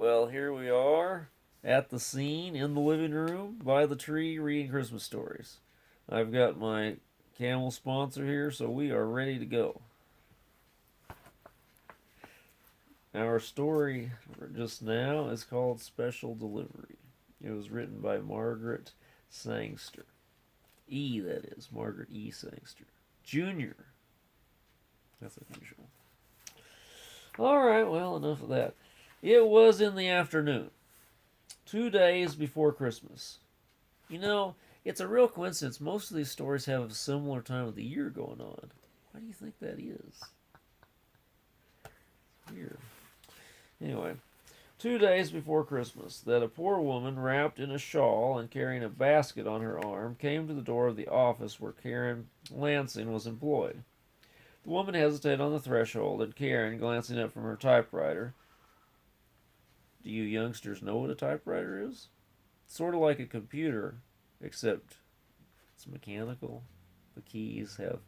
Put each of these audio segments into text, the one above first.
Well, here we are at the scene in the living room by the tree reading Christmas stories. I've got my camel sponsor here, so we are ready to go. Our story just now is called Special Delivery. It was written by Margaret Sangster. That is, Margaret E. Sangster. Jr. That's unusual. Alright, well, enough of that. It was in the afternoon, 2 days before Christmas. You know, it's a real coincidence. Most of these stories have a similar time of the year going on. Why do you think that is? Weird. Anyway, 2 days before Christmas, that a poor woman wrapped in a shawl and carrying a basket on her arm came to the door of the office where Karen Lansing was employed. The woman hesitated on the threshold, and Karen, glancing up from her typewriter, do you youngsters know what a typewriter is? It's sort of like a computer, except it's mechanical. The keys have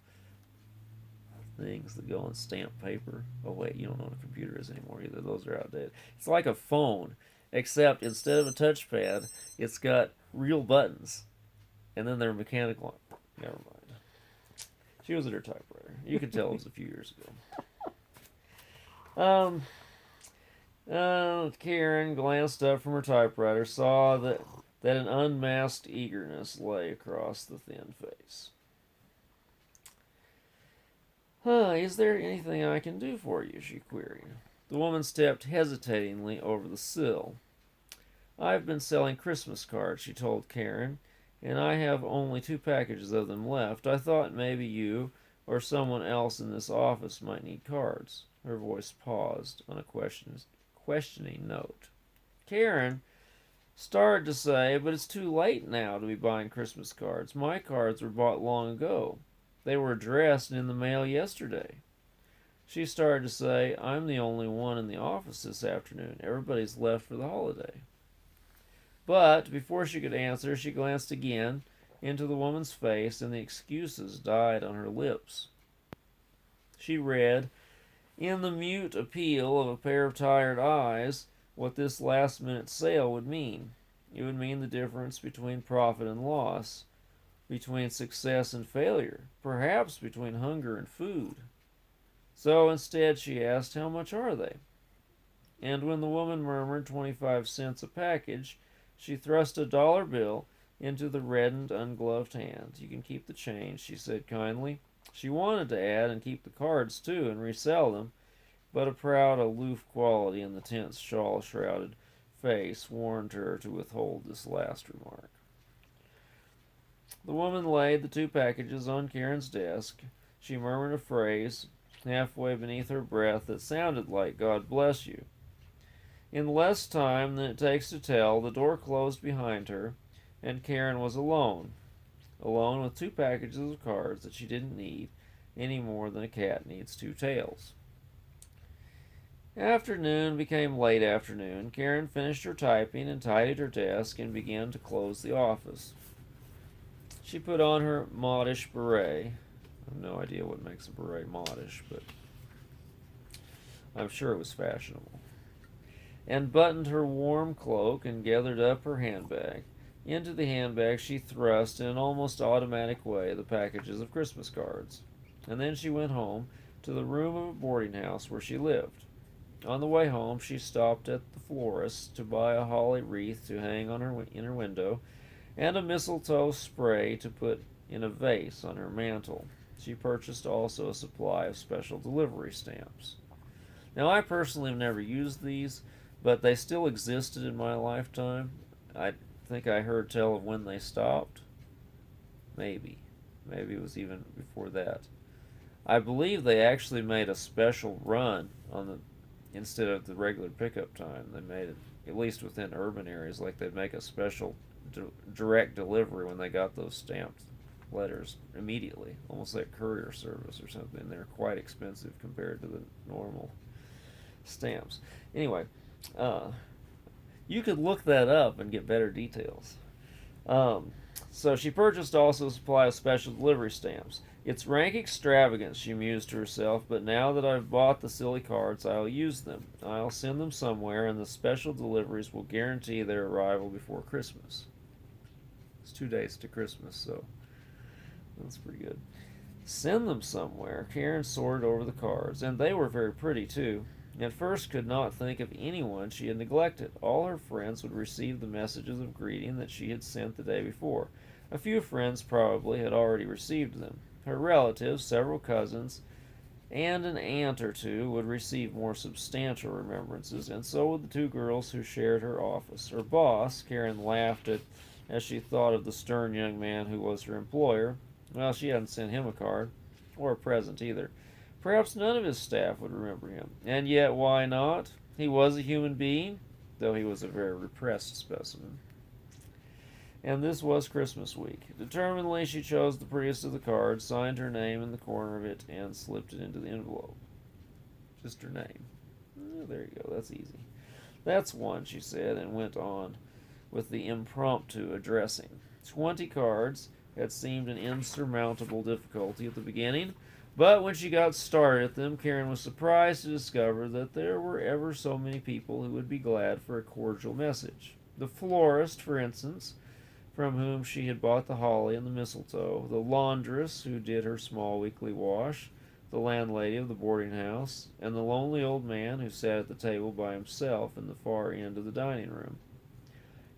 things that go on stamped paper. Oh, wait, you don't know what a computer is anymore either. Those are outdated. It's like a phone, except instead of a touchpad, it's got real buttons, and then they're mechanical. Never mind. She was at her typewriter. You could tell it was a few years ago. Karen glanced up from her typewriter, saw that an unmasked eagerness lay across the thin face. Is there anything I can do for you? She queried. The woman stepped hesitatingly over the sill. I've been selling Christmas cards, she told Karen, and I have only 2 packages of them left. I thought maybe you or someone else in this office might need cards. Her voice paused on a questioning note. Karen started to say, but it's too late now to be buying Christmas cards. My cards were bought long ago. They were addressed and in the mail yesterday. She started to say, I'm the only one in the office this afternoon. Everybody's left for the holiday. But before she could answer, she glanced again into the woman's face, and the excuses died on her lips. She read, in the mute appeal of a pair of tired eyes, what this last-minute sale would mean. It would mean the difference between profit and loss, between success and failure, perhaps between hunger and food. So instead she asked, how much are they? And when the woman murmured 25 cents a package, she thrust a dollar bill into the reddened, ungloved hand. You can keep the change, she said kindly. She wanted to add and keep the cards too and resell them, but a proud, aloof quality in the tense, shawl-shrouded face warned her to withhold this last remark. The woman laid the 2 packages on Karen's desk. She murmured a phrase, halfway beneath her breath, that sounded like God bless you. In less time than it takes to tell, the door closed behind her, and Karen was alone. Alone with 2 packages of cards that she didn't need any more than a cat needs 2 tails. Afternoon became late afternoon. Karen finished her typing and tidied her desk and began to close the office. She put on her modish beret. I have no idea what makes a beret modish, but I'm sure it was fashionable. And buttoned her warm cloak and gathered up her handbag. Into the handbag she thrust, in an almost automatic way, the packages of Christmas cards. And then she went home, to the room of a boarding house where she lived. On the way home, she stopped at the florist's to buy a holly wreath to hang on in her window, and a mistletoe spray to put in a vase on her mantel. She purchased also a supply of special delivery stamps. Now, I personally have never used these, but they still existed in my lifetime. I think I heard tell of when they stopped. Maybe it was even before that. I believe they actually made a special run on the instead of the regular pickup time. They made it, at least within urban areas, like they'd make a special direct delivery when they got those stamped letters immediately, almost like courier service or something. They're quite expensive compared to the normal stamps. Anyway, you could look that up and get better details. So she purchased also a supply of special delivery stamps. It's rank extravagance, she mused to herself, but now that I've bought the silly cards, I'll use them. I'll send them somewhere, and the special deliveries will guarantee their arrival before Christmas. It's 2 days to Christmas, so that's pretty good. Send them somewhere. Karen sorted over the cards, and they were very pretty, too. At first could not think of anyone she had neglected. All her friends would receive the messages of greeting that she had sent the day before. A few friends probably had already received them. Her relatives, several cousins, and an aunt or two would receive more substantial remembrances, and so would the two girls who shared her office. Her boss, Karen laughed at as she thought of the stern young man who was her employer. Well, she hadn't sent him a card, or a present either. Perhaps none of his staff would remember him. And yet, why not? He was a human being, though he was a very repressed specimen. And this was Christmas week. Determinedly, she chose the prettiest of the cards, signed her name in the corner of it, and slipped it into the envelope. Just her name. Oh, there you go. That's easy. That's one, she said, and went on with the impromptu addressing. 20 cards had seemed an insurmountable difficulty at the beginning, but when she got started at them, Karen was surprised to discover that there were ever so many people who would be glad for a cordial message. The florist, for instance, from whom she had bought the holly and the mistletoe, the laundress who did her small weekly wash, the landlady of the boarding house, and the lonely old man who sat at the table by himself in the far end of the dining room.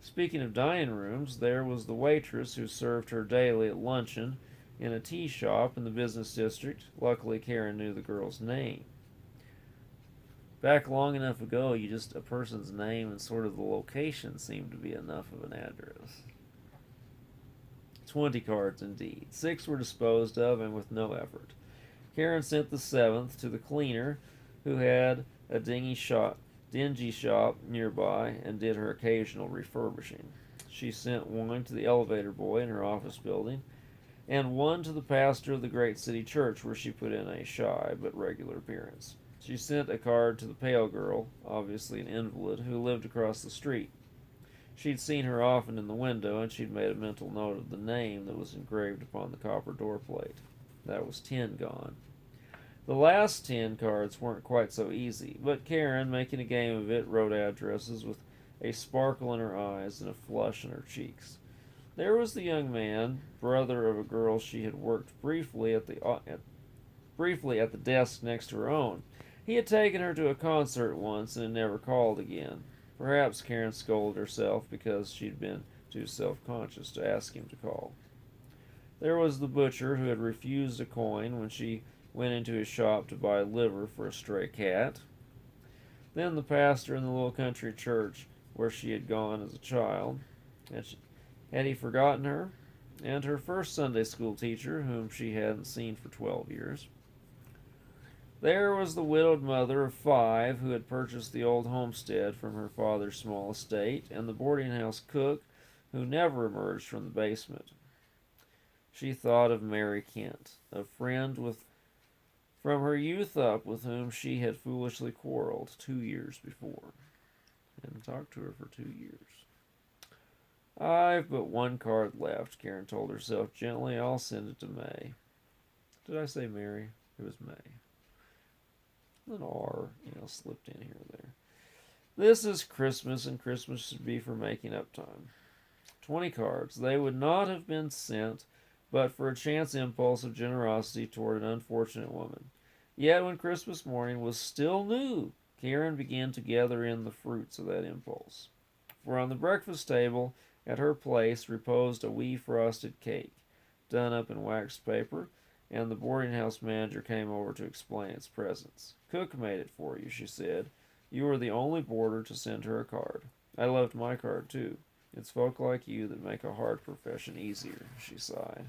Speaking of dining rooms, there was the waitress who served her daily at luncheon in a tea shop in the business district. Luckily, Karen knew the girl's name. Back long enough ago, a person's name and sort of the location seemed to be enough of an address. 20 cards indeed. 6 were disposed of, and with no effort. Karen sent the 7th to the cleaner, who had a dingy shop nearby and did her occasional refurbishing. She sent one to the elevator boy in her office building, and one to the pastor of the great city church where she put in a shy but regular appearance. She sent a card to the pale girl, obviously an invalid, who lived across the street. She'd seen her often in the window, and she'd made a mental note of the name that was engraved upon the copper door plate. That was 10 gone. The last 10 cards weren't quite so easy, but Karen, making a game of it, wrote addresses with a sparkle in her eyes and a flush in her cheeks. There was the young man, brother of a girl she had worked briefly at the desk next to her own. He had taken her to a concert once and had never called again. Perhaps Karen scolded herself because she'd been too self-conscious to ask him to call. There was the butcher who had refused a coin when she went into his shop to buy liver for a stray cat. Then the pastor in the little country church where she had gone as a child. Had he forgotten her? And her first Sunday school teacher, whom she hadn't seen for 12 years. There was the widowed mother of 5 who had purchased the old homestead from her father's small estate, and the boarding house cook who never emerged from the basement. She thought of Mary Kent, a friend from her youth up with whom she had foolishly quarreled 2 years before. Hadn't talked to her for 2 years. I've but one card left, Karen told herself gently. I'll send it to May. Did I say Mary? It was May. An R, slipped in here or there. This is Christmas, and Christmas should be for making up time. 20 cards. They would not have been sent but for a chance impulse of generosity toward an unfortunate woman. Yet when Christmas morning was still new, Karen began to gather in the fruits of that impulse. For on the breakfast table at her place reposed a wee frosted cake, done up in waxed paper, and the boarding house manager came over to explain its presence. Cook made it for you, she said. You are the only boarder to send her a card. I loved my card, too. It's folk like you that make a hard profession easier, she sighed.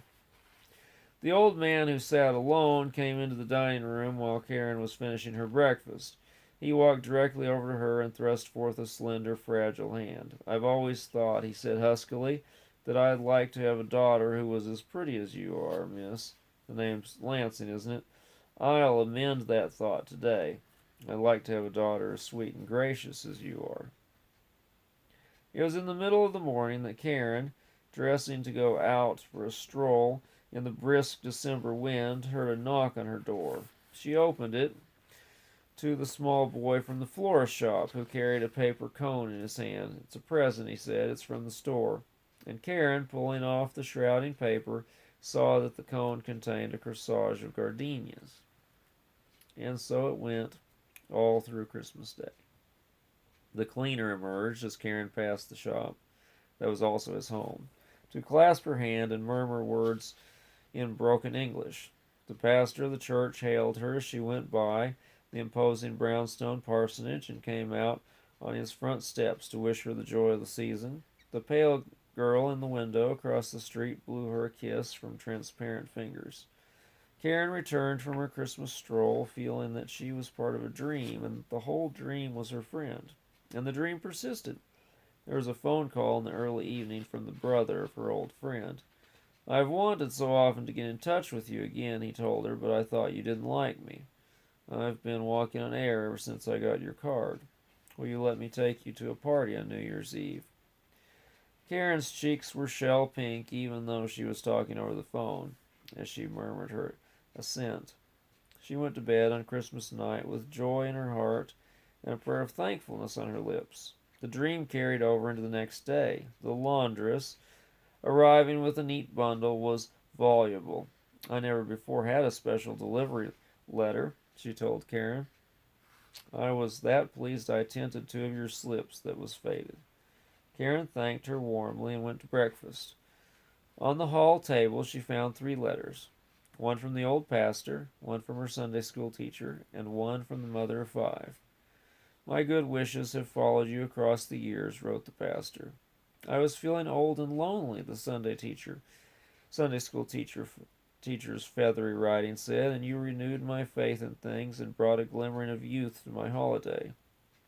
The old man who sat alone came into the dining room while Karen was finishing her breakfast. He walked directly over to her and thrust forth a slender, fragile hand. I've always thought, he said huskily, that I'd like to have a daughter who was as pretty as you are, miss. The name's Lansing, isn't it? I'll amend that thought today. I'd like to have a daughter as sweet and gracious as you are. It was in the middle of the morning that Karen, dressing to go out for a stroll, in the brisk December wind, heard a knock on her door. She opened it to the small boy from the florist shop, who carried a paper cone in his hand. "It's a present," he said. "It's from the store." And Karen, pulling off the shrouding paper, saw that the cone contained a corsage of gardenias. And so it went all through Christmas Day. The cleaner emerged as Karen passed the shop. That was also his home, to clasp her hand and murmur words in broken English. The pastor of the church hailed her as she went by the imposing brownstone parsonage and came out on his front steps to wish her the joy of the season. The pale girl in the window across the street blew her a kiss from transparent fingers. Karen returned from her Christmas stroll feeling that she was part of a dream and that the whole dream was her friend. And the dream persisted. There was a phone call in the early evening from the brother of her old friend. "I've wanted so often to get in touch with you again," he told her, "but I thought you didn't like me. I've been walking on air ever since I got your card. Will you let me take you to a party on New Year's Eve?" Karen's cheeks were shell pink, even though she was talking over the phone, as she murmured her assent. She went to bed on Christmas night with joy in her heart and a prayer of thankfulness on her lips. The dream carried over into the next day. The laundress, arriving with a neat bundle, was voluble. "I never before had a special delivery letter," she told Karen. "I was that pleased I tinted two of your slips that was faded." Karen thanked her warmly and went to breakfast. On the hall table she found three letters, one from the old pastor, one from her Sunday school teacher, and one from the mother of five. "My good wishes have followed you across the years," wrote the pastor. "I was feeling old and lonely," the Sunday school teacher's feathery writing said, "and you renewed my faith in things and brought a glimmering of youth to my holiday."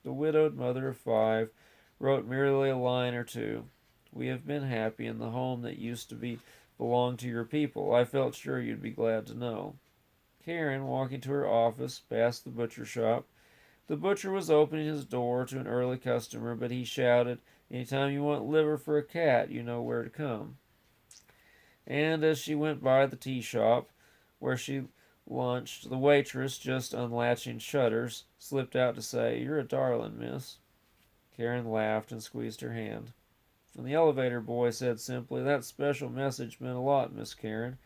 The widowed mother of five wrote merely a line or two. "We have been happy in the home that used to belong to your people. I felt sure you'd be glad to know." Karen, walking to her office, passed the butcher shop. The butcher was opening his door to an early customer, but he shouted, "Anytime you want liver for a cat, you know where to come." And as she went by the tea shop, where she lunched, the waitress, just unlatching shutters, slipped out to say, "You're a darling, miss." Karen laughed and squeezed her hand. And the elevator boy said simply, "That special message meant a lot, Miss Karen."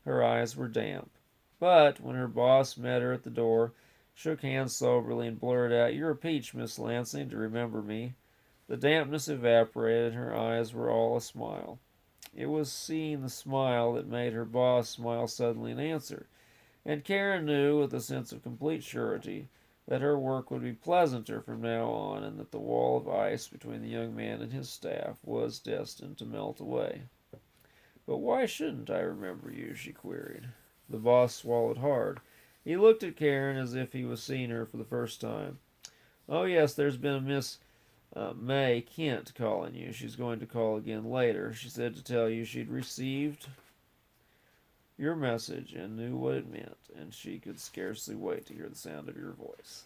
Her eyes were damp. But when her boss met her at the door, shook hands soberly, and blurted out, "You're a peach, Miss Lansing, to remember me," the dampness evaporated, and her eyes were all a smile. It was seeing the smile that made her boss smile suddenly in answer, and Karen knew with a sense of complete surety that her work would be pleasanter from now on, and that the wall of ice between the young man and his staff was destined to melt away. "But why shouldn't I remember you?" she queried. The boss swallowed hard. He looked at Karen as if he was seeing her for the first time. "Oh, yes, there's been a Miss May Kent calling you. She's going to call again later. She said to tell you she'd received your message and knew what it meant, and she could scarcely wait to hear the sound of your voice."